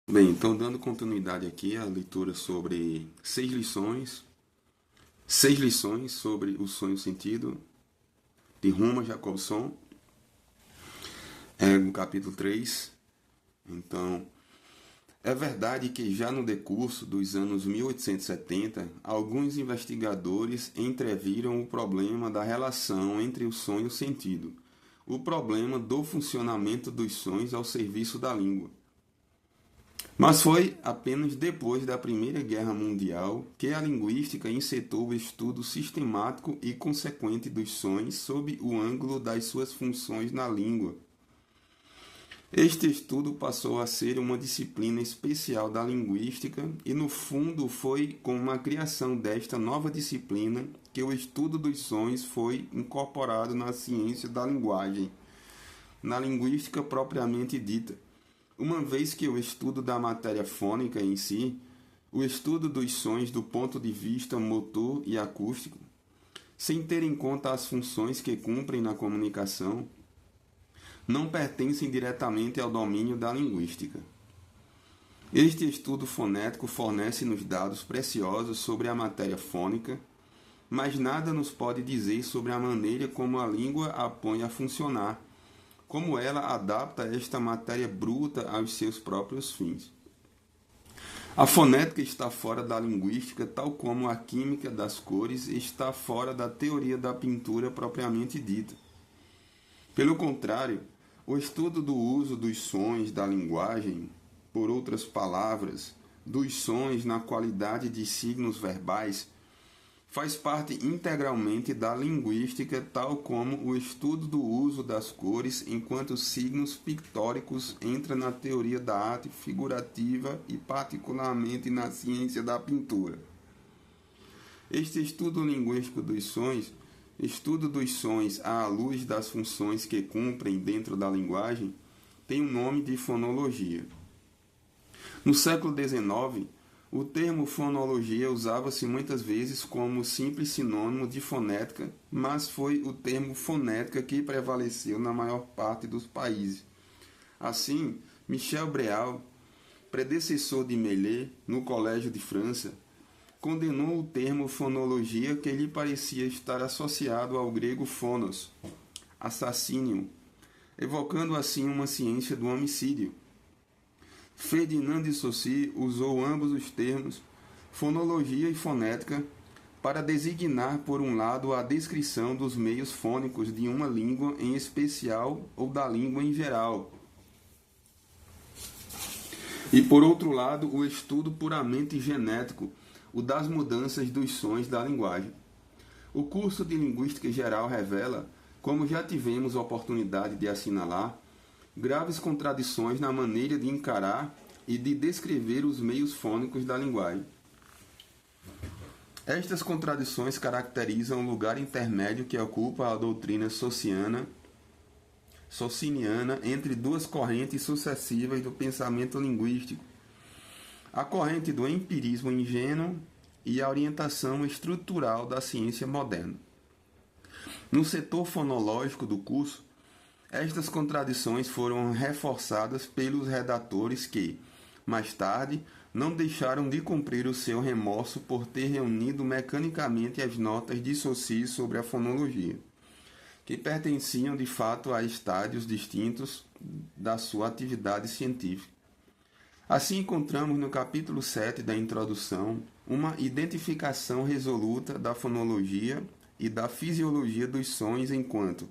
Bem, então dando continuidade aqui à leitura sobre seis lições sobre o sonho sentido, de Ruma Jacobson, no capítulo 3. Então, é verdade que já no decurso dos anos 1870, alguns investigadores entreviram o problema da relação entre o sonho sentido, o problema do funcionamento dos sonhos ao serviço da língua. Mas foi apenas depois da Primeira Guerra Mundial que a linguística encetou o estudo sistemático e consequente dos sonhos sob o ângulo das suas funções na língua. Este estudo passou a ser uma disciplina especial da linguística e, no fundo, foi com a criação desta nova disciplina que o estudo dos sonhos foi incorporado na ciência da linguagem, na linguística propriamente dita. Uma vez que o estudo da matéria fônica em si, o estudo dos sons do ponto de vista motor e acústico, sem ter em conta as funções que cumprem na comunicação, não pertencem diretamente ao domínio da linguística. Este estudo fonético fornece-nos dados preciosos sobre a matéria fônica, mas nada nos pode dizer sobre a maneira como a língua a põe a funcionar, como ela adapta esta matéria bruta aos seus próprios fins. A fonética está fora da linguística, tal como a química das cores está fora da teoria da pintura propriamente dita. Pelo contrário, o estudo do uso dos sons da linguagem, por outras palavras, dos sons na qualidade de signos verbais, faz parte integralmente da linguística, tal como o estudo do uso das cores enquanto signos pictóricos entra na teoria da arte figurativa e particularmente na ciência da pintura. Este estudo linguístico dos sons, estudo dos sons à luz das funções que cumprem dentro da linguagem, tem o nome de fonologia. No século XIX, o termo fonologia usava-se muitas vezes como simples sinônimo de fonética, mas foi o termo fonética que prevaleceu na maior parte dos países. Assim, Michel Breal, predecessor de Meillet no Colégio de França, condenou o termo fonologia que lhe parecia estar associado ao grego phonos, assassínio, evocando assim uma ciência do homicídio. Ferdinand de Saussure usou ambos os termos, fonologia e fonética, para designar, por um lado, a descrição dos meios fônicos de uma língua em especial ou da língua em geral, e, por outro lado, o estudo puramente genético, o das mudanças dos sons da linguagem. O curso de Linguística Geral revela, como já tivemos oportunidade de assinalar, graves contradições na maneira de encarar e de descrever os meios fônicos da linguagem. Estas contradições caracterizam o lugar intermédio que ocupa a doutrina sociniana entre duas correntes sucessivas do pensamento linguístico, a corrente do empirismo ingênuo e a orientação estrutural da ciência moderna. No setor fonológico do curso, estas contradições foram reforçadas pelos redatores que, mais tarde, não deixaram de cumprir o seu remorso por ter reunido mecanicamente as notas de Saussure sobre a fonologia, que pertenciam de fato a estádios distintos da sua atividade científica. Assim encontramos no capítulo 7 da introdução uma identificação resoluta da fonologia e da fisiologia dos sons enquanto,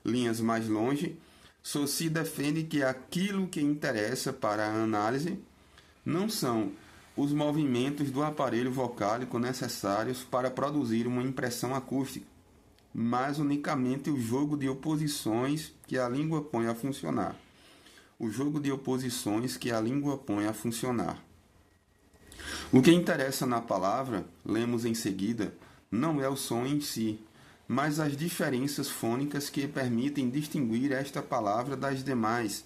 linhas mais longe, Saussure defende que aquilo que interessa para a análise não são os movimentos do aparelho vocálico necessários para produzir uma impressão acústica, mas unicamente o jogo de oposições que a língua põe a funcionar. O jogo de oposições que a língua põe a funcionar. O que interessa na palavra, lemos em seguida, não é o som em si, mas as diferenças fônicas que permitem distinguir esta palavra das demais,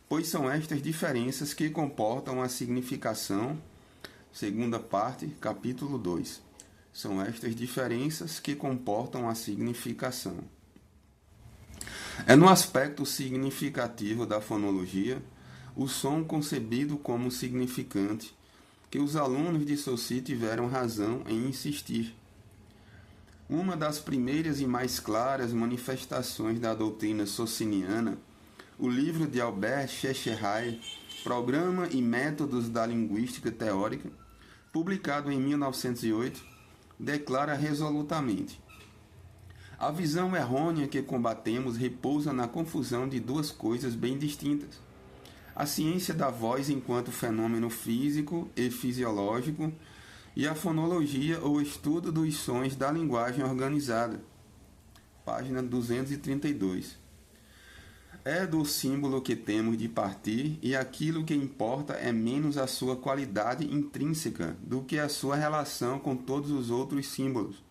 pois são estas diferenças que comportam a significação, segunda parte, capítulo 2. São estas diferenças que comportam a significação. É no aspecto significativo da fonologia, o som concebido como significante, que os alunos de Saussure tiveram razão em insistir. Uma das primeiras e mais claras manifestações da doutrina sociniana, o livro de Albert Schweitzer, Programa e Métodos da Linguística Teórica, publicado em 1908, declara resolutamente: a visão errônea que combatemos repousa na confusão de duas coisas bem distintas: a ciência da voz enquanto fenômeno físico e fisiológico e a fonologia ou estudo dos sons da linguagem organizada. Página 232. É do símbolo que temos de partir, e aquilo que importa é menos a sua qualidade intrínseca do que a sua relação com todos os outros símbolos.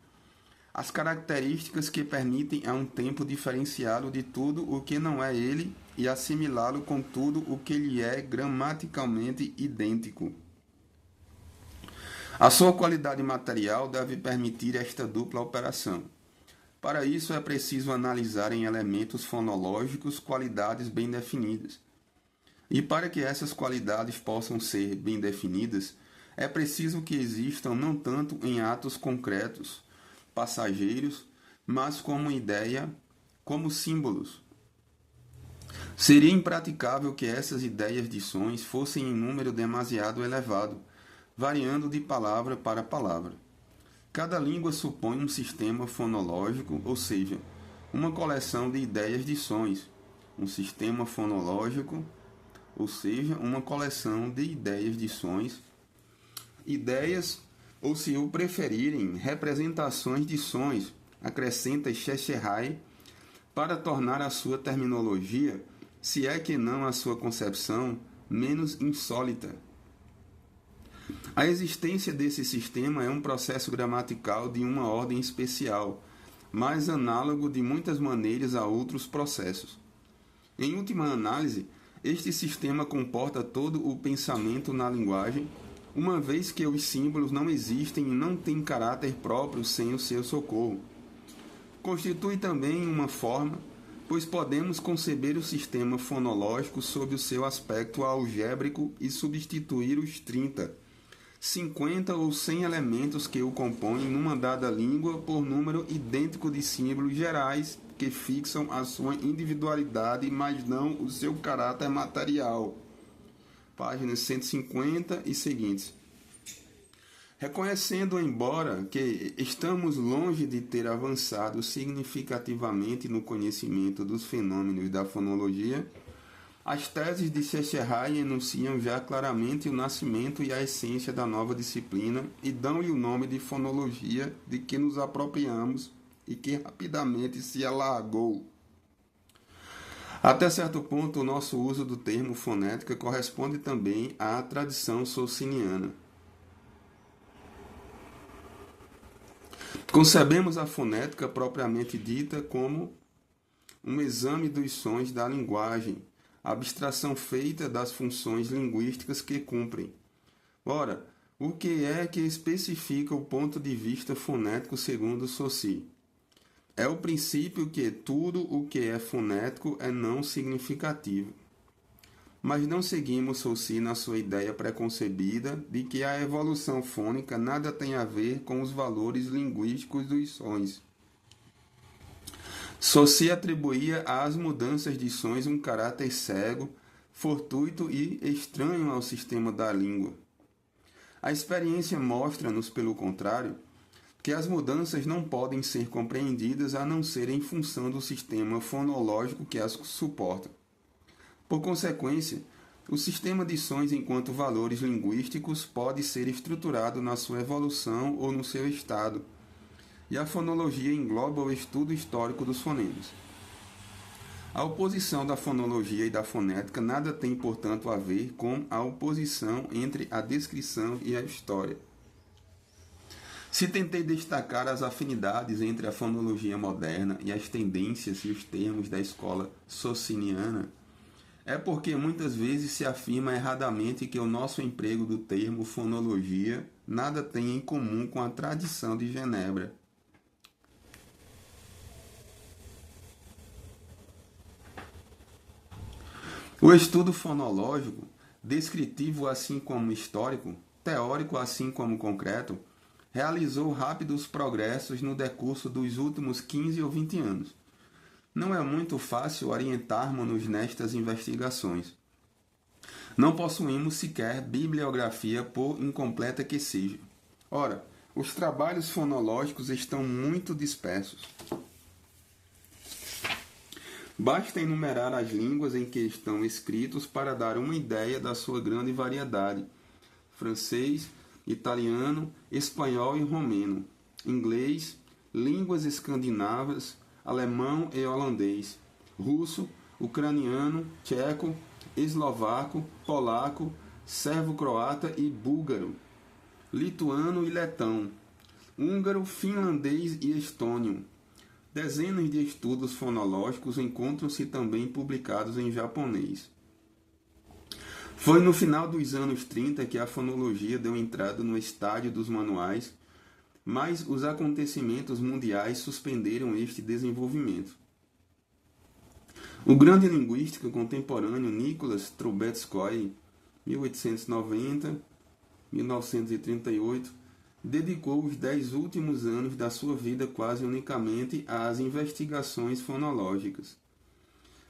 As características que permitem a um tempo diferenciá-lo de tudo o que não é ele e assimilá-lo com tudo o que lhe é gramaticalmente idêntico. A sua qualidade material deve permitir esta dupla operação. Para isso é preciso analisar em elementos fonológicos qualidades bem definidas. E para que essas qualidades possam ser bem definidas, é preciso que existam não tanto em atos concretos, passageiros, mas como ideia, como símbolos. Seria impraticável que essas ideias de sons fossem em número demasiado elevado, variando de palavra para palavra. Cada língua supõe um sistema fonológico, ou seja, uma coleção de ideias de sons. Um sistema fonológico, ou seja, uma coleção de ideias de sons. Ideias, ou se o preferirem, representações de sons, acrescenta Schweitzer, para tornar a sua terminologia, se é que não a sua concepção, menos insólita. A existência desse sistema é um processo gramatical de uma ordem especial, mas análogo de muitas maneiras a outros processos. Em última análise, este sistema comporta todo o pensamento na linguagem, uma vez que os símbolos não existem e não têm caráter próprio sem o seu socorro. Constitui também uma forma, pois podemos conceber o sistema fonológico sob o seu aspecto algébrico e substituir os 30, 50 ou 100 elementos que o compõem numa dada língua por número idêntico de símbolos gerais que fixam a sua individualidade, mas não o seu caráter material. Páginas 150 e seguintes. Reconhecendo, embora, que estamos longe de ter avançado significativamente no conhecimento dos fenômenos da fonologia, as teses de Schweitzer enunciam já claramente o nascimento e a essência da nova disciplina e dão-lhe o nome de fonologia, de que nos apropriamos e que rapidamente se alargou. Até certo ponto, o nosso uso do termo fonética corresponde também à tradição saussiniana. Concebemos a fonética propriamente dita como um exame dos sons da linguagem, abstração feita das funções linguísticas que cumprem. Ora, o que é que especifica o ponto de vista fonético segundo Saussure? É o princípio que tudo o que é fonético é não significativo. Mas não seguimos Saussure na sua ideia preconcebida de que a evolução fônica nada tem a ver com os valores linguísticos dos sons. Saussure atribuía às mudanças de sons um caráter cego, fortuito e estranho ao sistema da língua. A experiência mostra-nos, pelo contrário, que as mudanças não podem ser compreendidas a não ser em função do sistema fonológico que as suporta. Por consequência, o sistema de sons enquanto valores linguísticos pode ser estruturado na sua evolução ou no seu estado, e a fonologia engloba o estudo histórico dos fonemas. A oposição da fonologia e da fonética nada tem, portanto, a ver com a oposição entre a descrição e a história. Se tentei destacar as afinidades entre a fonologia moderna e as tendências e os termos da escola saussiniana, é porque muitas vezes se afirma erradamente que o nosso emprego do termo fonologia nada tem em comum com a tradição de Genebra. O estudo fonológico, descritivo assim como histórico, teórico assim como concreto, realizou rápidos progressos no decurso dos últimos 15 ou 20 anos. Não é muito fácil orientarmos-nos nestas investigações. Não possuímos sequer bibliografia, por incompleta que seja. Ora, os trabalhos fonológicos estão muito dispersos. Basta enumerar as línguas em que estão escritos para dar uma ideia da sua grande variedade: francês, italiano, espanhol e romeno, inglês, línguas escandinavas, alemão e holandês, russo, ucraniano, tcheco, eslovaco, polaco, servo-croata e búlgaro, lituano e letão, húngaro, finlandês e estônio. Dezenas de estudos fonológicos encontram-se também publicados em japonês. Foi no final dos anos 30 que a fonologia deu entrada no estádio dos manuais, mas os acontecimentos mundiais suspenderam este desenvolvimento. O grande linguista contemporâneo Nicholas Trubetskoy, 1890-1938, dedicou os 10 últimos anos da sua vida quase unicamente às investigações fonológicas.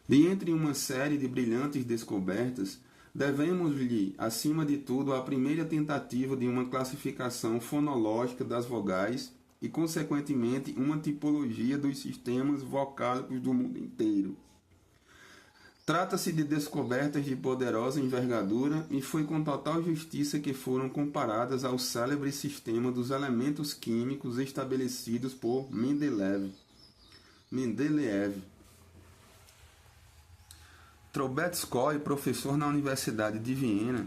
De entre uma série de brilhantes descobertas, devemos-lhe, acima de tudo, a primeira tentativa de uma classificação fonológica das vogais e, consequentemente, uma tipologia dos sistemas vocálicos do mundo inteiro. Trata-se de descobertas de poderosa envergadura e foi com total justiça que foram comparadas ao célebre sistema dos elementos químicos estabelecidos por Mendeleev. Trubetskoy, professor na Universidade de Viena,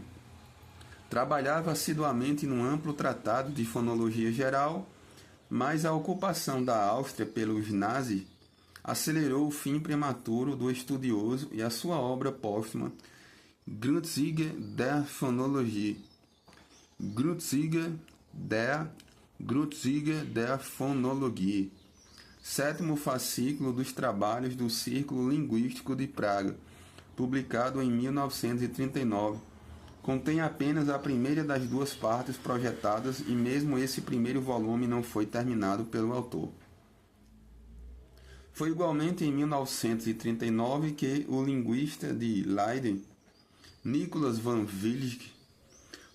trabalhava assiduamente num amplo tratado de fonologia geral, mas a ocupação da Áustria pelos nazis acelerou o fim prematuro do estudioso e a sua obra póstuma Grundzüge der Phonologie, sétimo fascículo dos trabalhos do Círculo Linguístico de Praga, publicado em 1939. Contém apenas a primeira das duas partes projetadas e mesmo esse primeiro volume não foi terminado pelo autor. Foi igualmente em 1939 que o linguista de Leiden, Nicolas van Willig,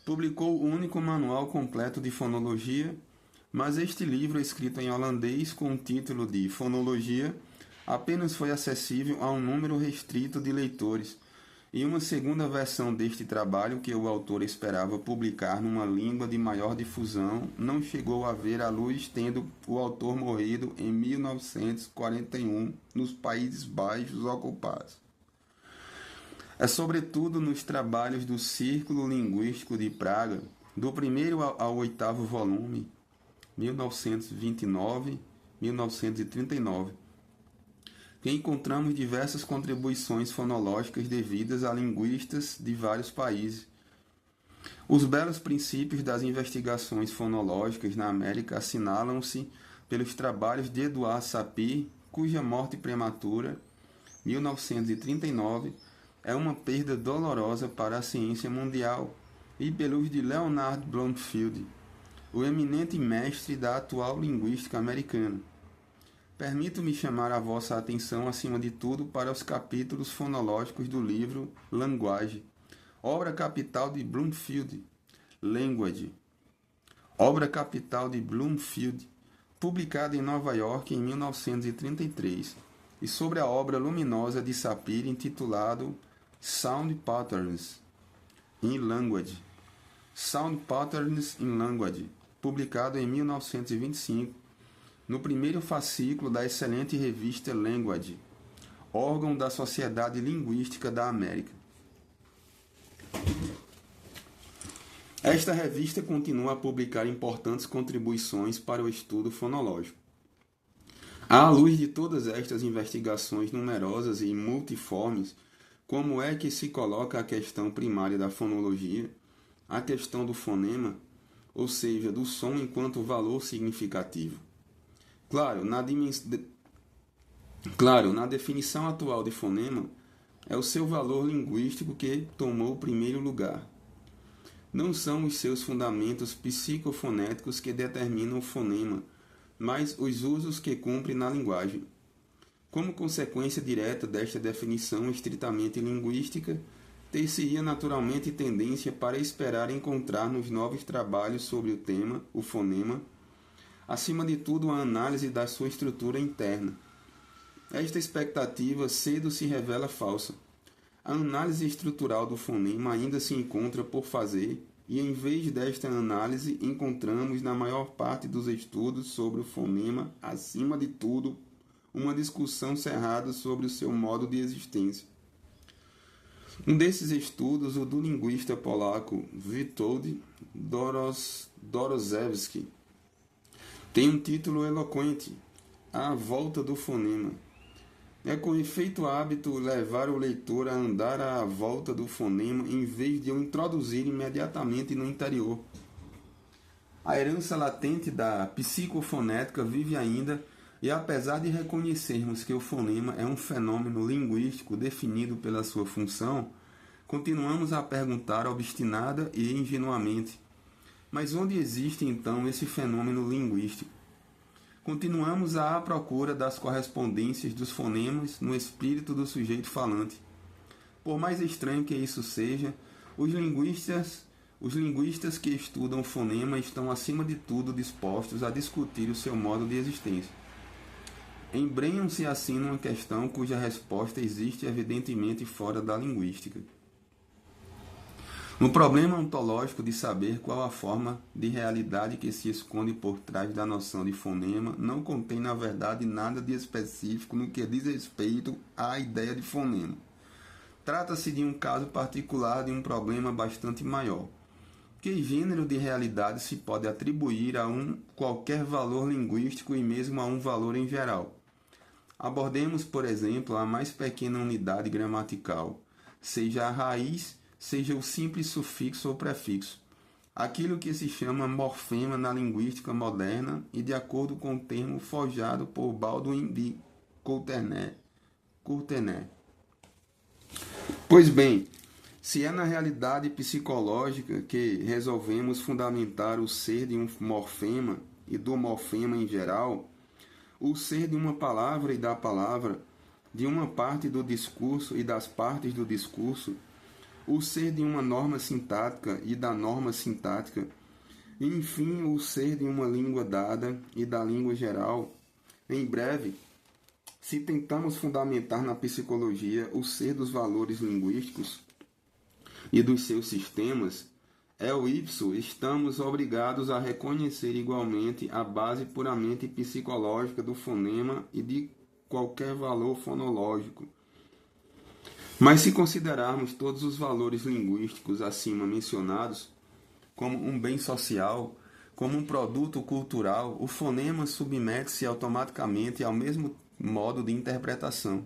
publicou o único manual completo de fonologia, mas este livro, escrito em holandês com o título de Fonologia, apenas foi acessível a um número restrito de leitores, e uma segunda versão deste trabalho, que o autor esperava publicar numa língua de maior difusão, não chegou a ver a luz, tendo o autor morrido em 1941 nos Países Baixos ocupados. É sobretudo nos trabalhos do Círculo Linguístico de Praga, do primeiro ao oitavo volume, 1929-1939, que encontramos diversas contribuições fonológicas devidas a linguistas de vários países. Os belos princípios das investigações fonológicas na América assinalam-se pelos trabalhos de Edouard Sapir, cuja morte prematura, 1939, é uma perda dolorosa para a ciência mundial, e pelos de Leonard Bloomfield, o eminente mestre da atual linguística americana. Permito-me chamar a vossa atenção, acima de tudo, para os capítulos fonológicos do livro Language, obra capital de Bloomfield, Language, obra capital de Bloomfield, publicada em Nova York em 1933, e sobre a obra luminosa de Sapir intitulado Sound Patterns in Language, publicado em 1925, no primeiro fascículo da excelente revista Language, órgão da Sociedade Linguística da América. Esta revista continua a publicar importantes contribuições para o estudo fonológico. À luz de todas estas investigações numerosas e multiformes, como é que se coloca a questão primária da fonologia, a questão do fonema, ou seja, do som enquanto valor significativo? Claro, na definição atual de fonema, É o seu valor linguístico que tomou o primeiro lugar. Não são os seus fundamentos psicofonéticos que determinam o fonema, mas os usos que cumpre na linguagem. Como consequência direta desta definição estritamente linguística, ter-se-ia naturalmente tendência para esperar encontrar nos novos trabalhos sobre o tema, o fonema, acima de tudo a análise da sua estrutura interna. Esta expectativa cedo se revela falsa. A análise estrutural do fonema ainda se encontra por fazer, e em vez desta análise encontramos na maior parte dos estudos sobre o fonema, acima de tudo, uma discussão cerrada sobre o seu modo de existência. Um desses estudos, o do linguista polaco Witold Doroszewski, tem um título eloquente: A Volta do Fonema. É com efeito hábito levar o leitor a andar à volta do fonema em vez de o introduzir imediatamente no interior. A herança latente da psicofonética vive ainda, e apesar de reconhecermos que o fonema é um fenômeno linguístico definido pela sua função, continuamos a perguntar obstinada e ingenuamente: mas onde existe então esse fenômeno linguístico? Continuamos à procura das correspondências dos fonemas no espírito do sujeito falante. Por mais estranho que isso seja, os linguistas que estudam o fonema estão acima de tudo dispostos a discutir o seu modo de existência. Embrenham-se assim numa questão cuja resposta existe evidentemente fora da linguística. No problema ontológico de saber qual a forma de realidade que se esconde por trás da noção de fonema, não contém na verdade nada de específico no que diz respeito à ideia de fonema. Trata-se de um caso particular de um problema bastante maior. Que gênero de realidade se pode atribuir a qualquer valor linguístico e mesmo a um valor em geral? Abordemos, por exemplo, a mais pequena unidade gramatical, seja a raiz, seja o simples sufixo ou prefixo, aquilo que se chama morfema na linguística moderna e de acordo com o termo forjado por Baldwin de Courtenay. Pois bem, se é na realidade psicológica que resolvemos fundamentar o ser de um morfema e do morfema em geral, o ser de uma palavra e da palavra, de uma parte do discurso e das partes do discurso, o ser de uma norma sintática e da norma sintática, e, enfim, o ser de uma língua dada e da língua geral. Em breve, se tentamos fundamentar na psicologia o ser dos valores linguísticos e dos seus sistemas, eo ipso estamos obrigados a reconhecer igualmente a base puramente psicológica do fonema e de qualquer valor fonológico. Mas se considerarmos todos os valores linguísticos acima mencionados como um bem social, como um produto cultural, o fonema submete-se automaticamente ao mesmo modo de interpretação.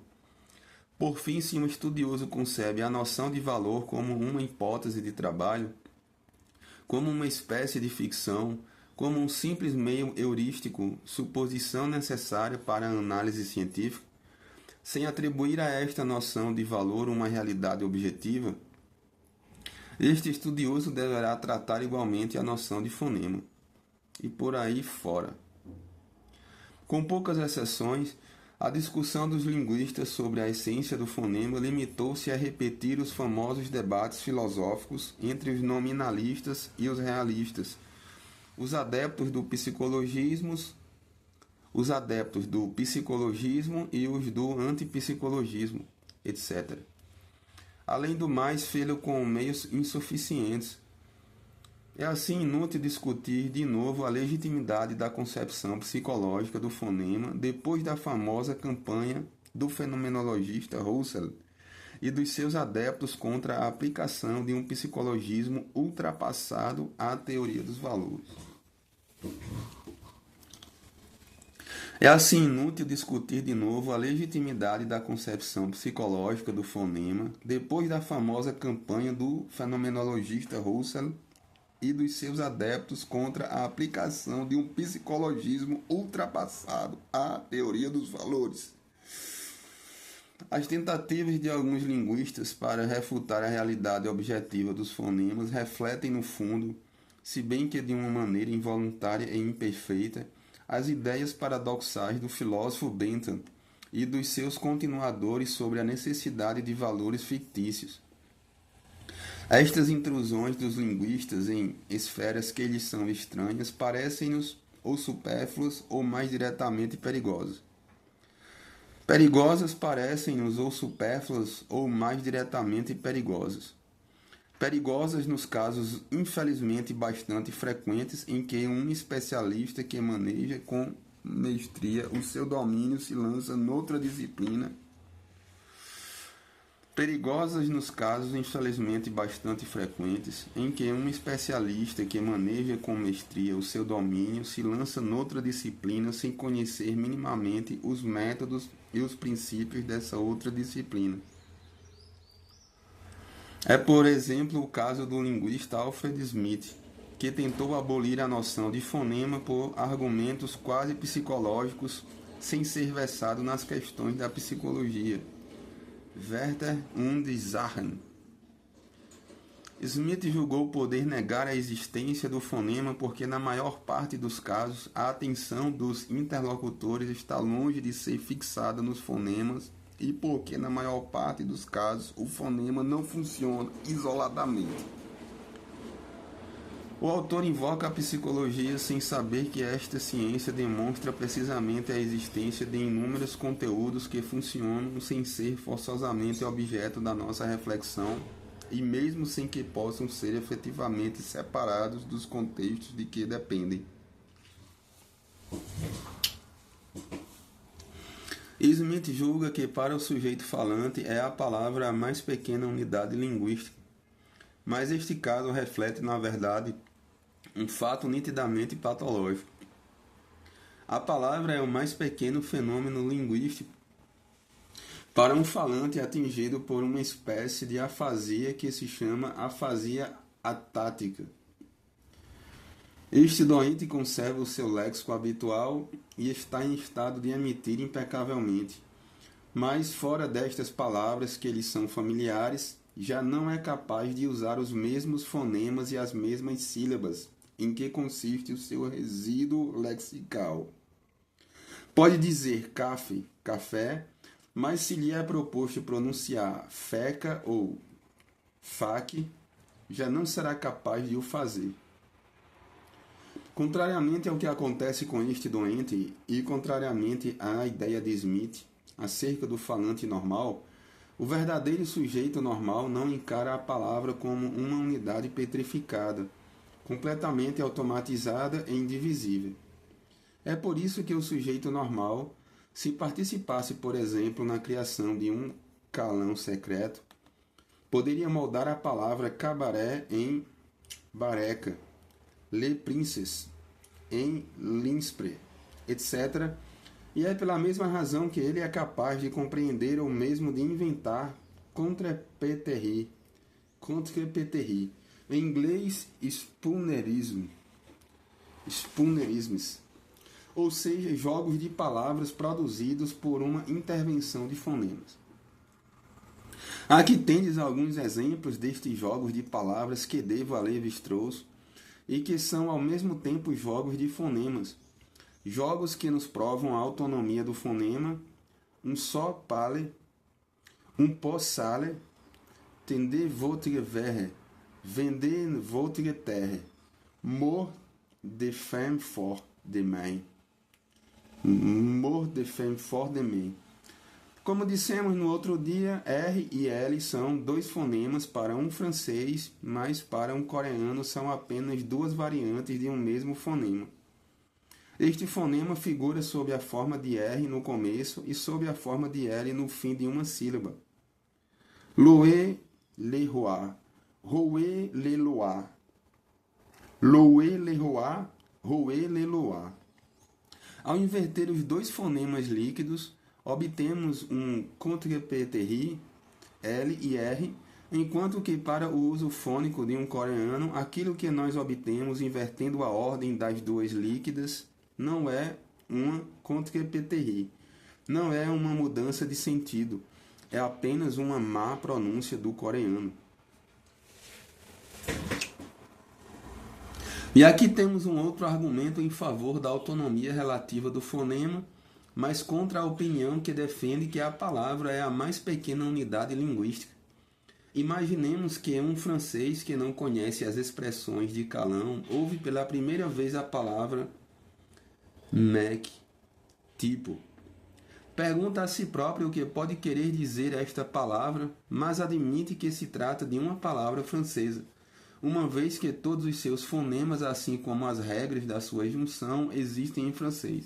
Por fim, se um estudioso concebe a noção de valor como uma hipótese de trabalho, como uma espécie de ficção, como um simples meio heurístico, suposição necessária para a análise científica, sem atribuir a esta noção de valor uma realidade objetiva, este estudioso deverá tratar igualmente a noção de fonema, e por aí fora. Com poucas exceções, a discussão dos linguistas sobre a essência do fonema limitou-se a repetir os famosos debates filosóficos entre os nominalistas e os realistas, os adeptos do psicologismo e os do antipsicologismo, etc. Além do mais, fê-lo com meios insuficientes. É assim inútil discutir de novo a legitimidade da concepção psicológica do fonema depois da famosa campanha do fenomenologista Husserl e dos seus adeptos contra a aplicação de um psicologismo ultrapassado à teoria dos valores. É assim inútil discutir de novo a legitimidade da concepção psicológica do fonema depois da famosa campanha do fenomenologista Husserl e dos seus adeptos contra a aplicação de um psicologismo ultrapassado à teoria dos valores. As tentativas de alguns linguistas para refutar a realidade objetiva dos fonemas refletem, no fundo, se bem que de uma maneira involuntária e imperfeita, as ideias paradoxais do filósofo Bentham e dos seus continuadores sobre a necessidade de valores fictícios. Estas intrusões dos linguistas em esferas que lhes são estranhas parecem-nos ou supérfluas ou mais diretamente perigosas. Perigosas parecem-nos ou supérfluas ou mais diretamente perigosas. Perigosas nos casos infelizmente bastante frequentes em que um especialista que maneja com mestria o seu domínio se lança noutra disciplina. Perigosas nos casos infelizmente bastante frequentes em que um especialista que maneja com mestria o seu domínio se lança noutra disciplina sem conhecer minimamente os métodos e os princípios dessa outra disciplina. É, por exemplo, o caso do linguista Alfred Smith, que tentou abolir a noção de fonema por argumentos quase psicológicos sem ser versado nas questões da psicologia. Werther und Sachen. Smith julgou poder negar a existência do fonema porque, na maior parte dos casos, a atenção dos interlocutores está longe de ser fixada nos fonemas e porque, na maior parte dos casos, o fonema não funciona isoladamente. O autor invoca a psicologia sem saber que esta ciência demonstra precisamente a existência de inúmeros conteúdos que funcionam sem ser forçosamente objeto da nossa reflexão e mesmo sem que possam ser efetivamente separados dos contextos de que dependem. Smith julga que para o sujeito falante é a palavra a mais pequena unidade linguística, mas este caso reflete, na verdade, um fato nitidamente patológico. A palavra é o mais pequeno fenômeno linguístico para um falante atingido por uma espécie de afasia que se chama afasia atática. Este doente conserva o seu léxico habitual e está em estado de emitir impecavelmente, mas fora destas palavras que lhe são familiares, já não é capaz de usar os mesmos fonemas e as mesmas sílabas em que consiste o seu resíduo lexical. Pode dizer café, café, mas se lhe é proposto pronunciar feca ou fac, já não será capaz de o fazer. Contrariamente ao que acontece com este doente e contrariamente à ideia de Smith acerca do falante normal, o verdadeiro sujeito normal não encara a palavra como uma unidade petrificada, completamente automatizada e indivisível. É por isso que o sujeito normal, se participasse, por exemplo, na criação de um calão secreto, poderia moldar a palavra cabaré em bareca, Le Princess em Linspre, etc. E é pela mesma razão que ele é capaz de compreender ou mesmo de inventar contre-péterie, em inglês spoonerisms, ou seja, jogos de palavras produzidos por uma intervenção de fonemas. Aqui tendes alguns exemplos destes jogos de palavras que devo a Levi-Strauss e que são ao mesmo tempo jogos de fonemas, jogos que nos provam a autonomia do fonema, um só pale, um pó sale, tender votre verre, vender votre terre, mort de femme fort de main, mort de femme fort de main. Como dissemos no outro dia, R e L são dois fonemas para um francês, mas para um coreano são apenas duas variantes de um mesmo fonema. Este fonema figura sob a forma de R no começo e sob a forma de L no fim de uma sílaba. Loé, le roi, roué, le loa. Loé, le roi, roué, le loa. Ao inverter os dois fonemas líquidos, obtemos um contre-péterie, L e R, enquanto que para o uso fônico de um coreano, aquilo que nós obtemos invertendo a ordem das duas líquidas não é uma contre-péterie, não é uma mudança de sentido, é apenas uma má pronúncia do coreano. E aqui temos um outro argumento em favor da autonomia relativa do fonema, mas contra a opinião que defende que a palavra é a mais pequena unidade linguística. Imaginemos que um francês que não conhece as expressões de Calão ouve pela primeira vez a palavra mec, tipo. Pergunta a si próprio o que pode querer dizer esta palavra, mas admite que se trata de uma palavra francesa, uma vez que todos os seus fonemas, assim como as regras da sua junção, existem em francês.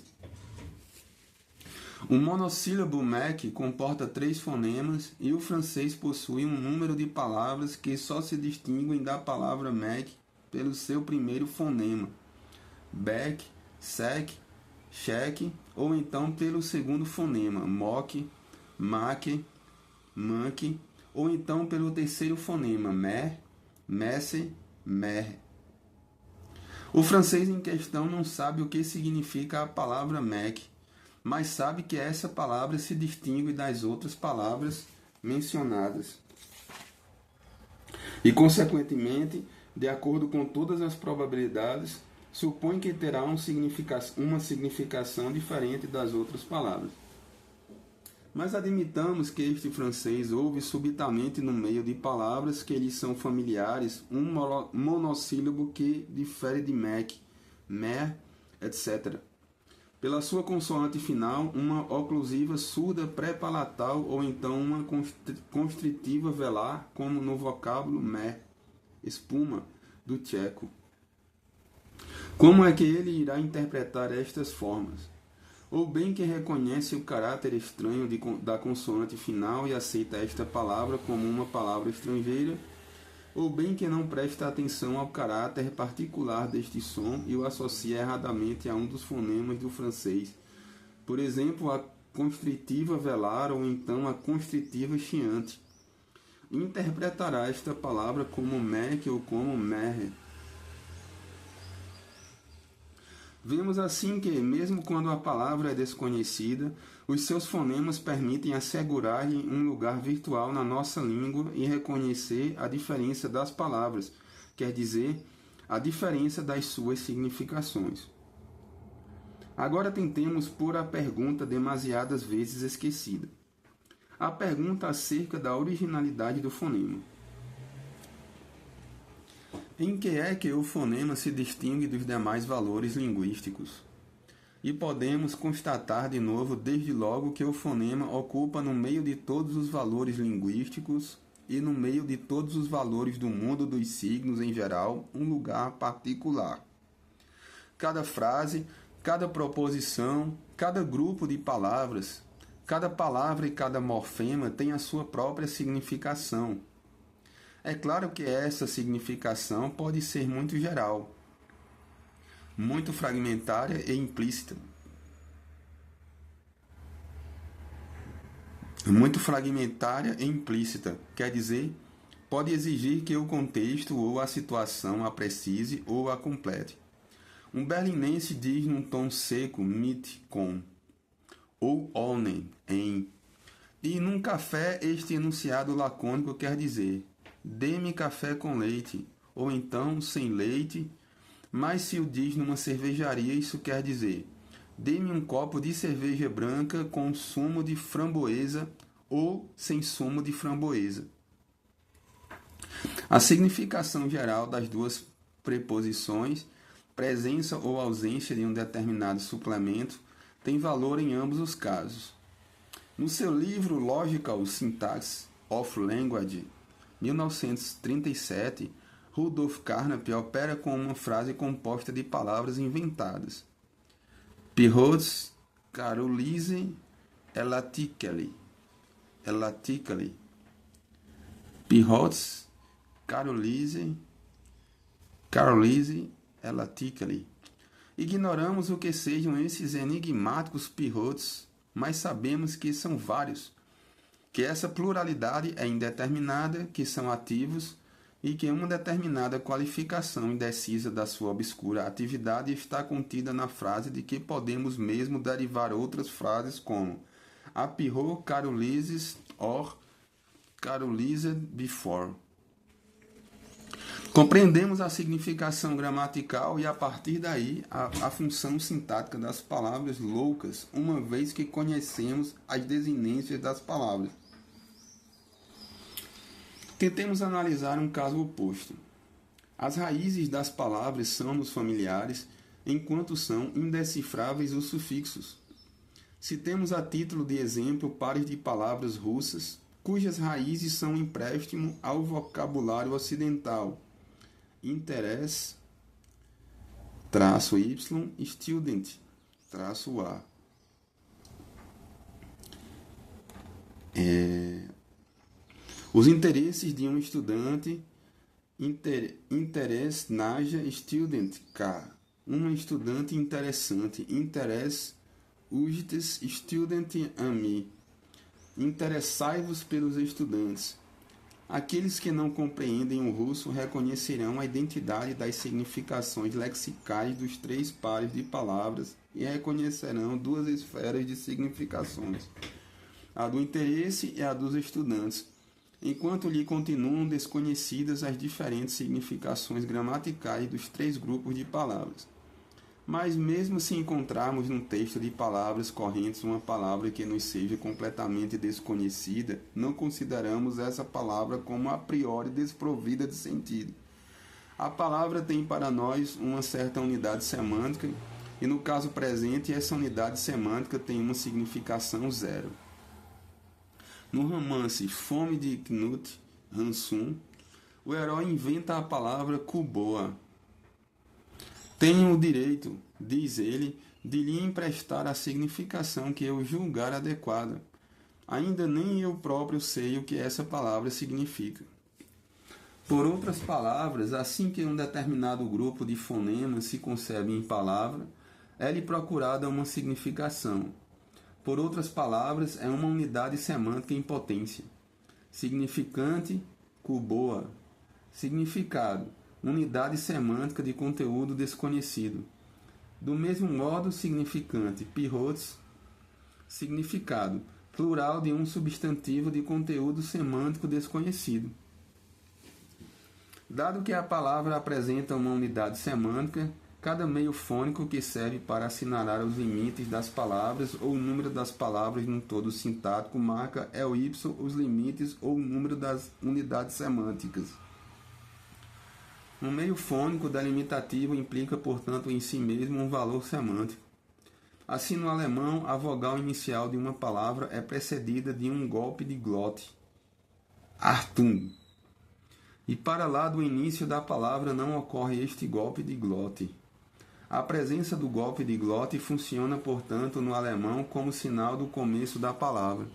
O monossílabo mec comporta 3 fonemas e o francês possui um número de palavras que só se distinguem da palavra mec pelo seu primeiro fonema, bec, sec, cheque, ou então pelo segundo fonema, moque, maque, manque, ou então pelo terceiro fonema, mer, messe, mer. O francês em questão não sabe o que significa a palavra mec, mas sabe que essa palavra se distingue das outras palavras mencionadas. E, consequentemente, de acordo com todas as probabilidades, supõe que terá uma significação diferente das outras palavras. Mas admitamos que este francês ouve subitamente no meio de palavras que lhe são familiares um monossílabo que difere de mec, mer, etc. Pela sua consoante final, uma oclusiva surda pré-palatal ou então uma constritiva velar, como no vocábulo mer, espuma, do tcheco. Como é que ele irá interpretar estas formas? Ou bem que reconhece o caráter estranho da consoante final e aceita esta palavra como uma palavra estrangeira, ou bem que não presta atenção ao caráter particular deste som e o associa erradamente a um dos fonemas do francês. Por exemplo, a constritiva velar ou então a constritiva chiante. Interpretará esta palavra como mec ou como mer. Vemos assim que, mesmo quando a palavra é desconhecida, os seus fonemas permitem assegurar-lhe um lugar virtual na nossa língua e reconhecer a diferença das palavras, quer dizer, a diferença das suas significações. Agora tentemos pôr a pergunta demasiadas vezes esquecida. A pergunta acerca da originalidade do fonema. Em que é que o fonema se distingue dos demais valores linguísticos? E podemos constatar de novo, desde logo, que o fonema ocupa no meio de todos os valores linguísticos e no meio de todos os valores do mundo dos signos em geral, um lugar particular. Cada frase, cada proposição, cada grupo de palavras, cada palavra e cada morfema tem a sua própria significação. É claro que essa significação pode ser muito geral, muito fragmentária e implícita. Muito fragmentária e implícita, quer dizer, pode exigir que o contexto ou a situação a precise ou a complete. Um berlinense diz num tom seco, mit, com, ou ohne, em. E num café este enunciado lacônico quer dizer: dê-me café com leite, ou então sem leite, mas se o diz numa cervejaria, isso quer dizer: dê-me um copo de cerveja branca com sumo de framboesa ou sem sumo de framboesa. A significação geral das duas preposições, presença ou ausência de um determinado suplemento, tem valor em ambos os casos. No seu livro Logical Syntax of Language, 1937, Rudolf Carnap opera com uma frase composta de palavras inventadas. Pirrots Carolise elatically. Pirrots Carolise elatically. Ignoramos o que sejam esses enigmáticos pirrots, mas sabemos que são vários, que essa pluralidade é indeterminada, que são ativos e que uma determinada qualificação indecisa da sua obscura atividade está contida na frase de que podemos mesmo derivar outras frases como a pirro Carolises or Carolised before. Compreendemos a significação gramatical e, a partir daí, a função sintática das palavras loucas, uma vez que conhecemos as desinências das palavras. Tentemos analisar um caso oposto. As raízes das palavras são-nos familiares, enquanto são indecifráveis os sufixos. Citemos a título de exemplo pares de palavras russas, cujas raízes são empréstimo ao vocabulário ocidental. Interesse, -y, student, -a. Os interesses de um estudante, interesse, naja, student, k. Uma estudante interessante, interesse, ugites, student, ami. Interessai-vos pelos estudantes. Aqueles que não compreendem o russo reconhecerão a identidade das significações lexicais dos 3 pares de palavras e reconhecerão 2 esferas de significações, a do interesse e a dos estudantes, enquanto lhe continuam desconhecidas as diferentes significações gramaticais dos 3 grupos de palavras. Mas mesmo se encontrarmos num texto de palavras correntes uma palavra que nos seja completamente desconhecida, não consideramos essa palavra como a priori desprovida de sentido. A palavra tem para nós uma certa unidade semântica e, no caso presente, essa unidade semântica tem uma significação zero. No romance Fome de Knut Hamsun, o herói inventa a palavra kuboa. Tenho o direito, diz ele, de lhe emprestar a significação que eu julgar adequada. Ainda nem eu próprio sei o que essa palavra significa. Por outras palavras, assim que um determinado grupo de fonemas se concebe em palavra, é-lhe procurada uma significação. Por outras palavras, é uma unidade semântica em potência. Significante, kuboa. Significado, unidade semântica de conteúdo desconhecido. Do mesmo modo, significante, pirotes, significado, plural de um substantivo de conteúdo semântico desconhecido. Dado que a palavra apresenta uma unidade semântica, cada meio fônico que serve para assinalar os limites das palavras ou o número das palavras num todo sintático marca y os limites ou o número das unidades semânticas. Um meio fônico delimitativo implica, portanto, em si mesmo um valor semântico. Assim, no alemão, a vogal inicial de uma palavra é precedida de um golpe de glote, Achtung. E para lá do início da palavra não ocorre este golpe de glote. A presença do golpe de glote funciona, portanto, no alemão como sinal do começo da palavra.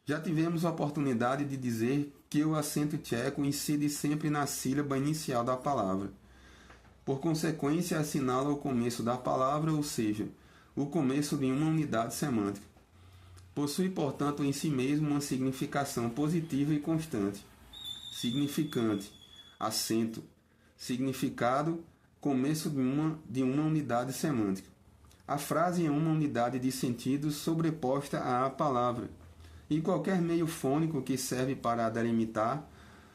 Já tivemos a oportunidade de dizer que o acento tcheco incide sempre na sílaba inicial da palavra. Por consequência, assinala o começo da palavra, ou seja, o começo de uma unidade semântica. Possui, portanto, em si mesmo uma significação positiva e constante. Significante, acento, significado, começo de uma unidade semântica. A frase é uma unidade de sentido sobreposta à palavra. E qualquer meio fônico que serve para delimitar,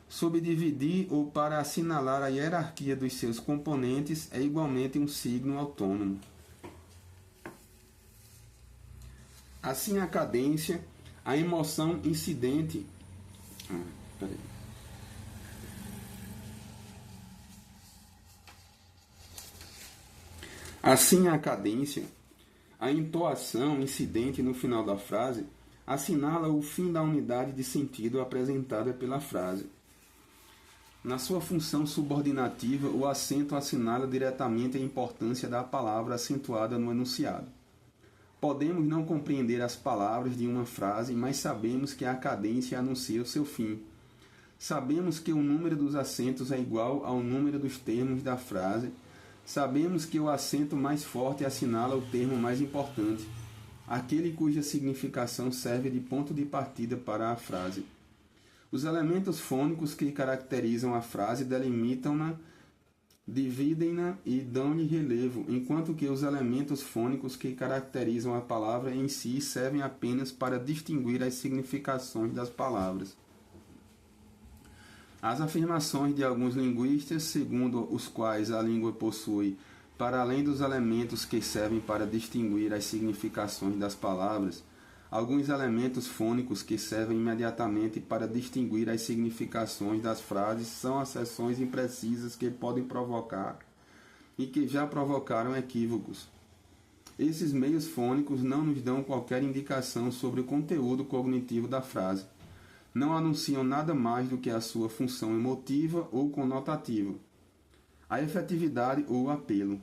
subdividir ou para assinalar a hierarquia dos seus componentes é igualmente um signo autônomo. Assim, a cadência, a emoção incidente... Assim, a cadência, a entoação incidente no final da frase, assinala o fim da unidade de sentido apresentada pela frase. Na sua função subordinativa, o acento assinala diretamente a importância da palavra acentuada no enunciado. Podemos não compreender as palavras de uma frase, mas sabemos que a cadência anuncia o seu fim. Sabemos que o número dos acentos é igual ao número dos termos da frase. Sabemos que o acento mais forte assinala o termo mais importante, aquele cuja significação serve de ponto de partida para a frase. Os elementos fônicos que caracterizam a frase delimitam-na dividem-na e dão-lhe relevo, enquanto que os elementos fônicos que caracterizam a palavra em si servem apenas para distinguir as significações das palavras. As afirmações de alguns linguistas, segundo os quais a língua possui, para além dos elementos que servem para distinguir as significações das palavras, alguns elementos fônicos que servem imediatamente para distinguir as significações das frases, são acessões imprecisas que podem provocar e que já provocaram equívocos. Esses meios fônicos não nos dão qualquer indicação sobre o conteúdo cognitivo da frase. Não anunciam nada mais do que a sua função emotiva ou conotativa, a efetividade ou o apelo.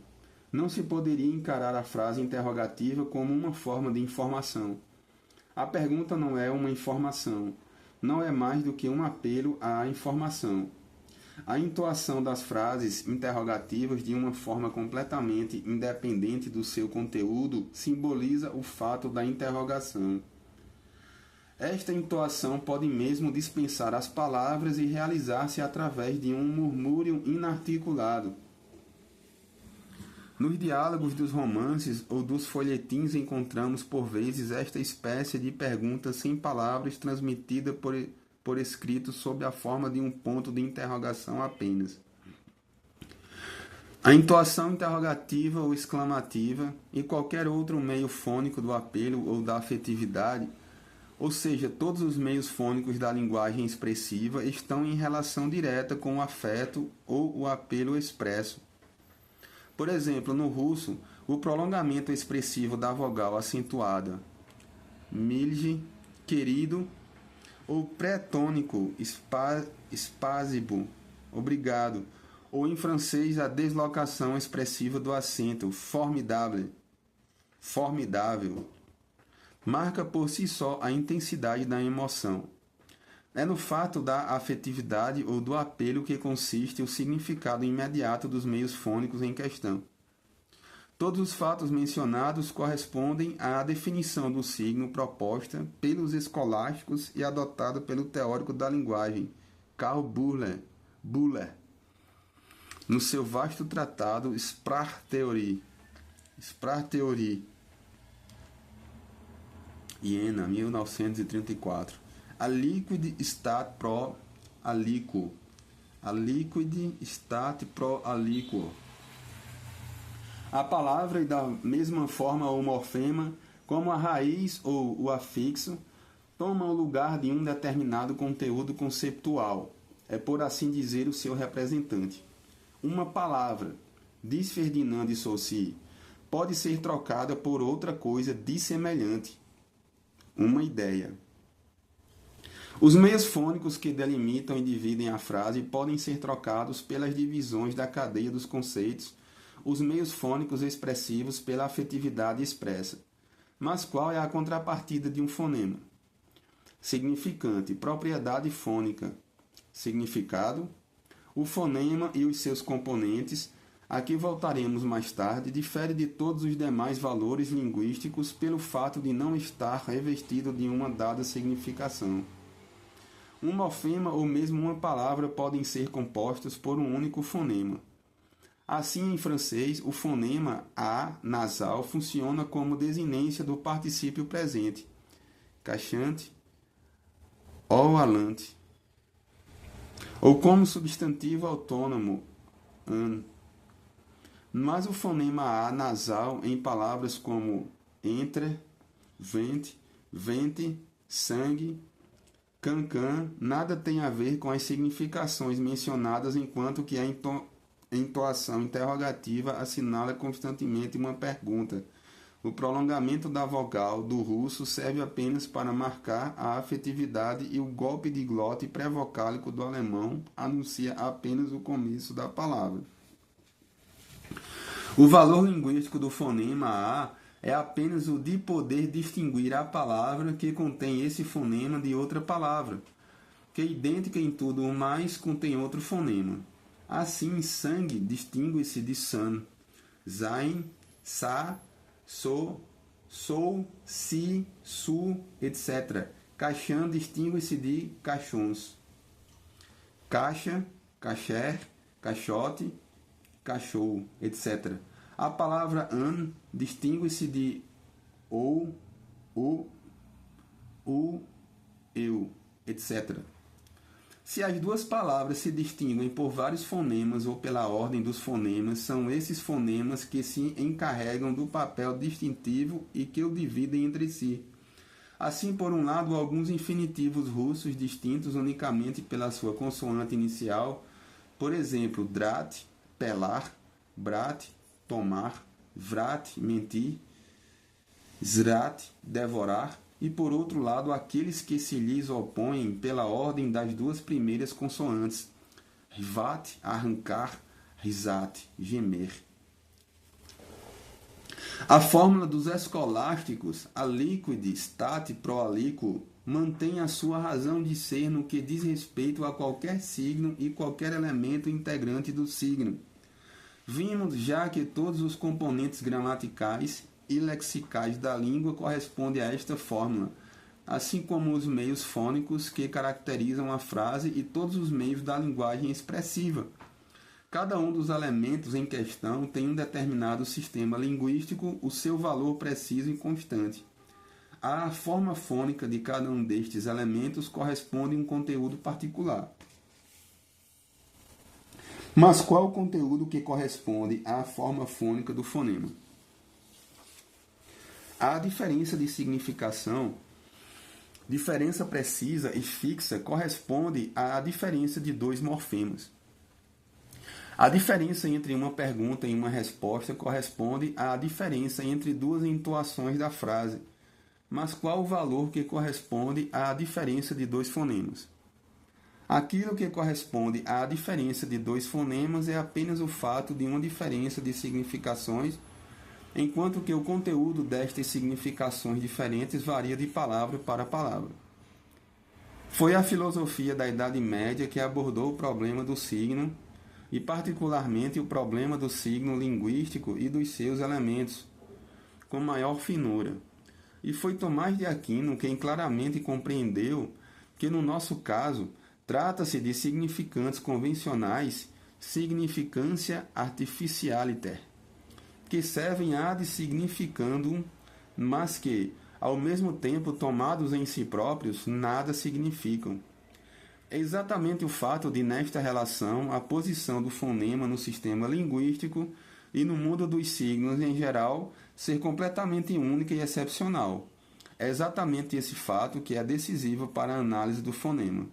Não se poderia encarar a frase interrogativa como uma forma de informação. A pergunta não é uma informação, não é mais do que um apelo à informação. A entoação das frases interrogativas de uma forma completamente independente do seu conteúdo simboliza o fato da interrogação. Esta entoação pode mesmo dispensar as palavras e realizar-se através de um murmúrio inarticulado. Nos diálogos dos romances ou dos folhetins encontramos por vezes esta espécie de pergunta sem palavras transmitida por escrito sob a forma de um ponto de interrogação apenas. A entoação interrogativa ou exclamativa e qualquer outro meio fônico do apelo ou da afetividade, ou seja, todos os meios fônicos da linguagem expressiva, estão em relação direta com o afeto ou o apelo expresso. Por exemplo, no russo, o prolongamento expressivo da vogal acentuada milje, querido, ou pré-tônico spasibo, obrigado, ou em francês a deslocação expressiva do acento formidable, formidável, marca por si só a intensidade da emoção. É no fato da afetividade ou do apelo que consiste o significado imediato dos meios fônicos em questão. Todos os fatos mencionados correspondem à definição do signo proposta pelos escolásticos e adotada pelo teórico da linguagem, Karl Buller, no seu vasto tratado Sprachtheorie, Iena, 1934. A liquid stat pro aliquo. A liquid stat pro aliquo. A palavra e da mesma forma o morfema, como a raiz ou o afixo, tomam o lugar de um determinado conteúdo conceptual. É, por assim dizer, o seu representante. Uma palavra, diz Ferdinand de Saussure, pode ser trocada por outra coisa dissemelhante. Uma ideia. Os meios fônicos que delimitam e dividem a frase podem ser trocados pelas divisões da cadeia dos conceitos, os meios fônicos expressivos pela afetividade expressa. Mas qual é a contrapartida de um fonema? Significante, propriedade fônica. Significado. O fonema e os seus componentes, a que voltaremos mais tarde, difere de todos os demais valores linguísticos pelo fato de não estar revestido de uma dada significação. Um morfema ou mesmo uma palavra podem ser compostos por um único fonema. Assim, em francês, o fonema A nasal funciona como desinência do particípio presente, caixante ou alante, ou como substantivo autônomo, an. Mas o fonema A nasal em palavras como entre, vente, sangue, cancan, nada tem a ver com as significações mencionadas, enquanto que a entoação interrogativa assinala constantemente uma pergunta. O prolongamento da vogal do russo serve apenas para marcar a afetividade e o golpe de glote pré-vocálico do alemão anuncia apenas o começo da palavra. O valor linguístico do fonema A é apenas o de poder distinguir a palavra que contém esse fonema de outra palavra, que é idêntica em tudo o mais contém outro fonema. Assim, sangue distingue-se de san, sein, sa, so, sou, si, su, etc. Caixão distingue-se de caixões. Caixa, cacher, caixote, cachorro, etc. A palavra an distingue-se de ou, o, eu, etc. Se as duas palavras se distinguem por vários fonemas ou pela ordem dos fonemas, são esses fonemas que se encarregam do papel distintivo e que o dividem entre si. Assim, por um lado, alguns infinitivos russos distintos unicamente pela sua consoante inicial, por exemplo, drat, pelar, brat, tomar, vrat, mentir, zrat, devorar, e por outro lado, aqueles que se lhes opõem pela ordem das duas primeiras consoantes, rivat, arrancar, risat, gemer. A fórmula dos escolásticos, aliquid stat pro aliquo, mantém a sua razão de ser no que diz respeito a qualquer signo e qualquer elemento integrante do signo. Vimos já que todos os componentes gramaticais e lexicais da língua correspondem a esta fórmula, assim como os meios fônicos que caracterizam a frase e todos os meios da linguagem expressiva. Cada um dos elementos em questão tem um determinado sistema linguístico, o seu valor preciso e constante. À forma fônica de cada um destes elementos corresponde um conteúdo particular. Mas qual o conteúdo que corresponde à forma fônica do fonema? A diferença de significação, diferença precisa e fixa, corresponde à diferença de dois morfemas. A diferença entre uma pergunta e uma resposta corresponde à diferença entre duas entoações da frase. Mas qual o valor que corresponde à diferença de dois fonemas? Aquilo que corresponde à diferença de dois fonemas é apenas o fato de uma diferença de significações, enquanto que o conteúdo destas significações diferentes varia de palavra para palavra. Foi a filosofia da Idade Média que abordou o problema do signo, e particularmente o problema do signo linguístico e dos seus elementos, com maior finura. E foi Tomás de Aquino quem claramente compreendeu que, no nosso caso, trata-se de significantes convencionais, significância artificialiter, que servem ad significandum, mas que, ao mesmo tempo, tomados em si próprios, nada significam. É exatamente o fato de, nesta relação, a posição do fonema no sistema linguístico e no mundo dos signos em geral ser completamente única e excepcional. É exatamente esse fato que é decisivo para a análise do fonema.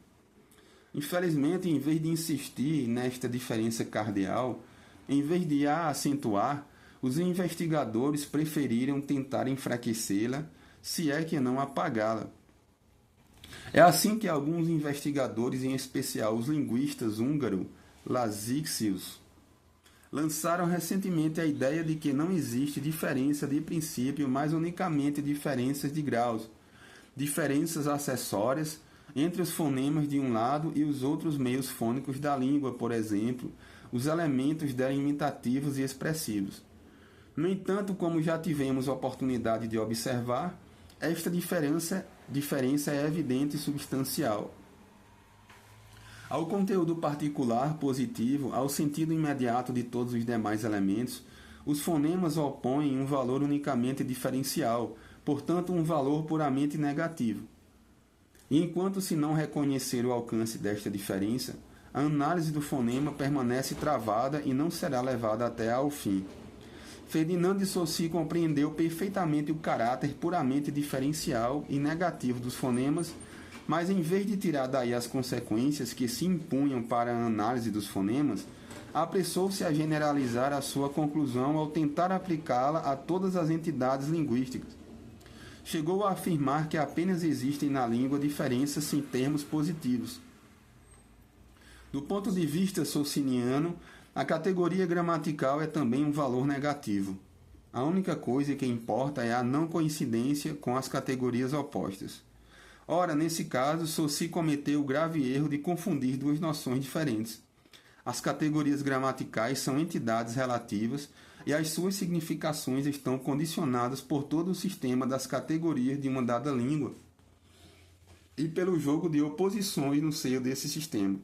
Infelizmente, em vez de insistir nesta diferença cardeal, em vez de a acentuar, os investigadores preferiram tentar enfraquecê-la, se é que não apagá-la. É assim que alguns investigadores, em especial os linguistas húngaros, Lazixius, lançaram recentemente a ideia de que não existe diferença de princípio, mas unicamente diferenças de graus, diferenças acessórias entre os fonemas de um lado e os outros meios fônicos da língua, por exemplo, os elementos delimitativos e expressivos. No entanto, como já tivemos oportunidade de observar, esta diferença é evidente e substancial. Ao conteúdo particular positivo, ao sentido imediato de todos os demais elementos, os fonemas opõem um valor unicamente diferencial, portanto um valor puramente negativo. E enquanto se não reconhecer o alcance desta diferença, a análise do fonema permanece travada e não será levada até ao fim. Ferdinand de Saussure compreendeu perfeitamente o caráter puramente diferencial e negativo dos fonemas, mas em vez de tirar daí as consequências que se impunham para a análise dos fonemas, apressou-se a generalizar a sua conclusão ao tentar aplicá-la a todas as entidades linguísticas. Chegou a afirmar que apenas existem na língua diferenças em termos positivos. Do ponto de vista saussuriano, a categoria gramatical é também um valor negativo. A única coisa que importa é a não coincidência com as categorias opostas. Ora, nesse caso, Saussure cometeu o grave erro de confundir duas noções diferentes. As categorias gramaticais são entidades relativas e as suas significações estão condicionadas por todo o sistema das categorias de uma dada língua e pelo jogo de oposições no seio desse sistema.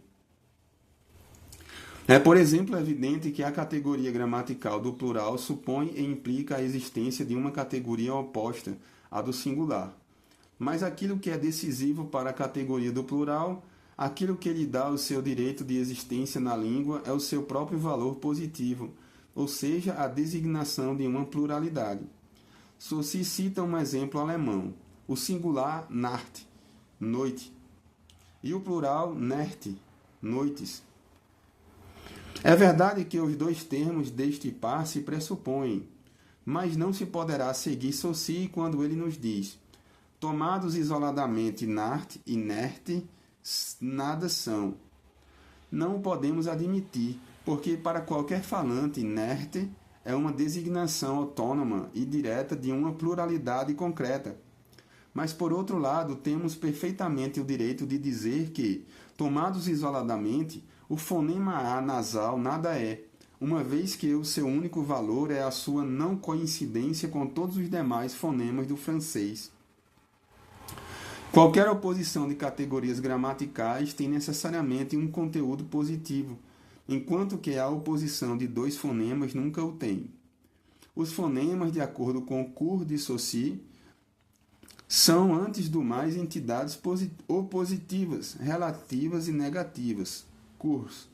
É, por exemplo, evidente que a categoria gramatical do plural supõe e implica a existência de uma categoria oposta à do singular. Mas aquilo que é decisivo para a categoria do plural, aquilo que lhe dá o seu direito de existência na língua é o seu próprio valor positivo, ou seja, a designação de uma pluralidade. Saussure cita um exemplo alemão, o singular Nacht, noite, e o plural Nächte, noites. É verdade que os dois termos deste par se pressupõem, mas não se poderá seguir Saussure quando ele nos diz: tomados isoladamente Nacht e Nächte, nada são. Não o podemos admitir, porque para qualquer falante, Nächte é uma designação autônoma e direta de uma pluralidade concreta. Mas, por outro lado, temos perfeitamente o direito de dizer que, tomados isoladamente, o fonema A nasal nada é, uma vez que o seu único valor é a sua não coincidência com todos os demais fonemas do francês. Qualquer oposição de categorias gramaticais tem necessariamente um conteúdo positivo, enquanto que a oposição de dois fonemas nunca o tem. Os fonemas, de acordo com o Cours de Saussure, são, antes do mais, entidades opositivas, relativas e negativas. Cours.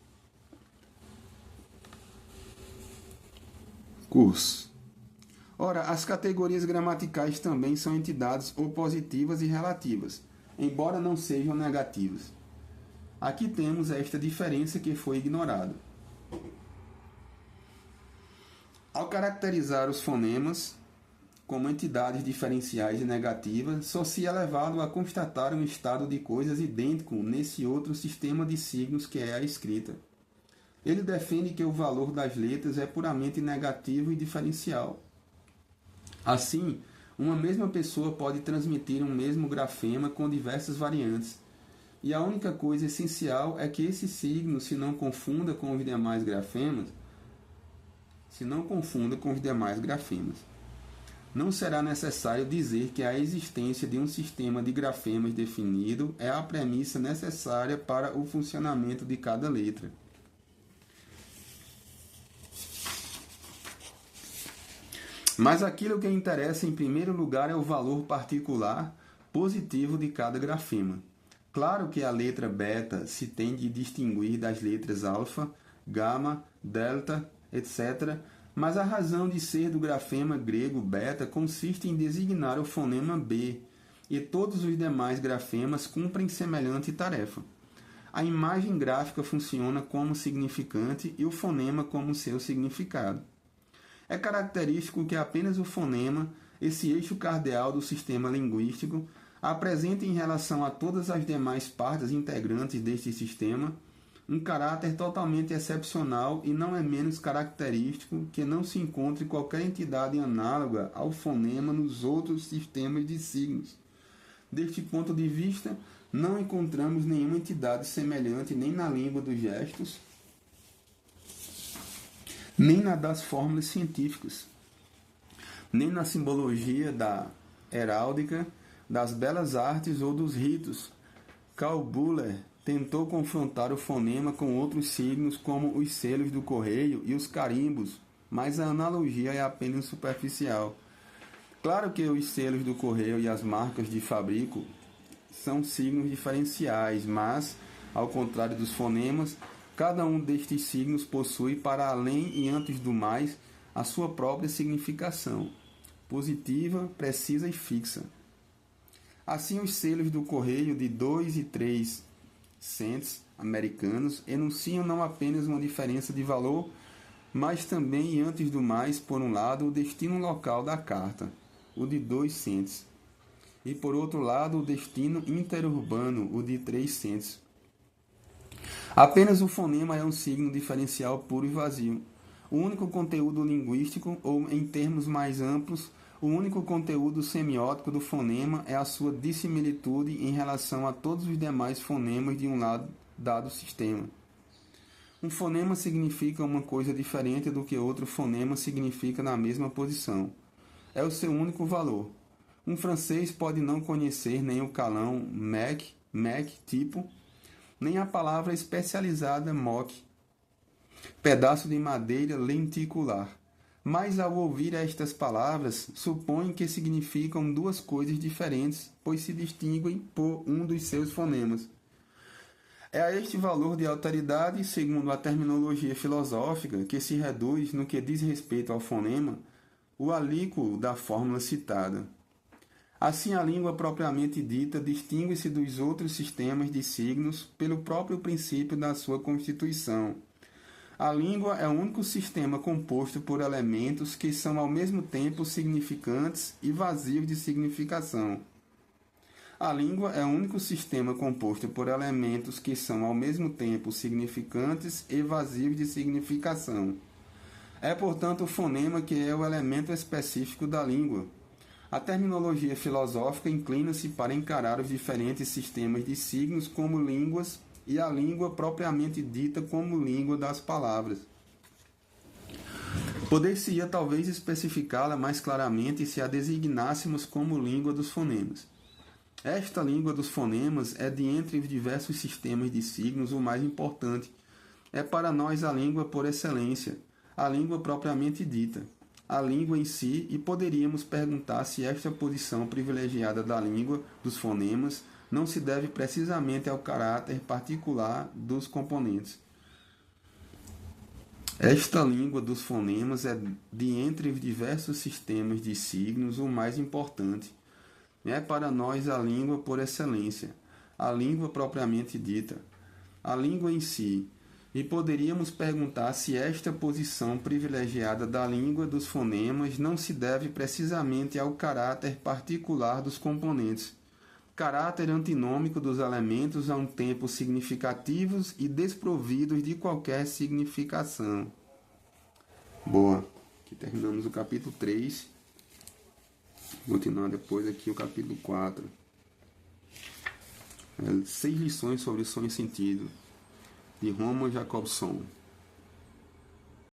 Ora, as categorias gramaticais também são entidades opositivas e relativas, embora não sejam negativas. Aqui temos esta diferença que foi ignorada. Ao caracterizar os fonemas como entidades diferenciais e negativas, Saussure é levado a constatar um estado de coisas idêntico nesse outro sistema de signos que é a escrita. Ele defende que o valor das letras é puramente negativo e diferencial. Assim, uma mesma pessoa pode transmitir um mesmo grafema com diversas variantes, e a única coisa essencial é que esse signo se não confunda com os demais grafemas. Não será necessário dizer que a existência de um sistema de grafemas definido é a premissa necessária para o funcionamento de cada letra. Mas aquilo que interessa em primeiro lugar é o valor particular positivo de cada grafema. Claro que a letra beta se tem de distinguir das letras alfa, gama, delta, etc., mas a razão de ser do grafema grego beta consiste em designar o fonema B, e todos os demais grafemas cumprem semelhante tarefa. A imagem gráfica funciona como significante e o fonema como seu significado. É característico que apenas o fonema, esse eixo cardeal do sistema linguístico, apresente em relação a todas as demais partes integrantes deste sistema um caráter totalmente excepcional e não é menos característico que não se encontre qualquer entidade análoga ao fonema nos outros sistemas de signos. Deste ponto de vista, não encontramos nenhuma entidade semelhante nem na língua dos gestos, nem na das fórmulas científicas, nem na simbologia da heráldica, das belas artes ou dos ritos. Karl Bühler tentou confrontar o fonema com outros signos como os selos do correio e os carimbos, mas a analogia é apenas superficial. Claro que os selos do correio e as marcas de fabrico são signos diferenciais, mas, ao contrário dos fonemas, cada um destes signos possui, para além e antes do mais, a sua própria significação, positiva, precisa e fixa. Assim, os selos do correio de 2 e 3 cents americanos enunciam não apenas uma diferença de valor, mas também, e antes do mais, por um lado, o destino local da carta, o de 2 cents, e por outro lado, o destino interurbano, o de 3 cents. Apenas o fonema é um signo diferencial puro e vazio. O único conteúdo linguístico, ou em termos mais amplos, o único conteúdo semiótico do fonema é a sua dissimilitude em relação a todos os demais fonemas de um dado sistema. Um fonema significa uma coisa diferente do que outro fonema significa na mesma posição. É o seu único valor. Um francês pode não conhecer nem o calão mec, tipo, nem a palavra especializada moque. pedaço de madeira lenticular. Mas ao ouvir estas palavras, supõe que significam duas coisas diferentes, pois se distinguem por um dos seus fonemas. É a este valor de alteridade, segundo a terminologia filosófica, que se reduz, no que diz respeito ao fonema, o alíquo da fórmula citada. Assim, a língua propriamente dita distingue-se dos outros sistemas de signos pelo próprio princípio da sua constituição. A língua é o único sistema composto por elementos que são ao mesmo tempo significantes e vazios de significação. A língua é o único sistema composto por elementos que são ao mesmo tempo significantes e vazios de significação. É, portanto, o fonema que é o elemento específico da língua. A terminologia filosófica inclina-se para encarar os diferentes sistemas de signos como línguas e a língua propriamente dita como língua das palavras. Poder-se-ia talvez especificá-la mais claramente se a designássemos como língua dos fonemas. Esta língua dos fonemas é, de entre os diversos sistemas de signos, o mais importante. É para nós a língua por excelência, a língua propriamente dita, a língua em si, e poderíamos perguntar se esta posição privilegiada da língua dos fonemas não se deve precisamente ao caráter particular dos componentes. Esta língua dos fonemas é, de entre os diversos sistemas de signos, o mais importante. É para nós a língua por excelência, a língua propriamente dita, a língua em si, e poderíamos perguntar se esta posição privilegiada da língua dos fonemas não se deve precisamente ao caráter particular dos componentes, caráter antinômico dos elementos a um tempo significativos e desprovidos de qualquer significação. Boa. Aqui terminamos o capítulo 3. Vou continuar depois aqui o capítulo 4. 6 lições sobre som e sentido, de Roman Jakobson.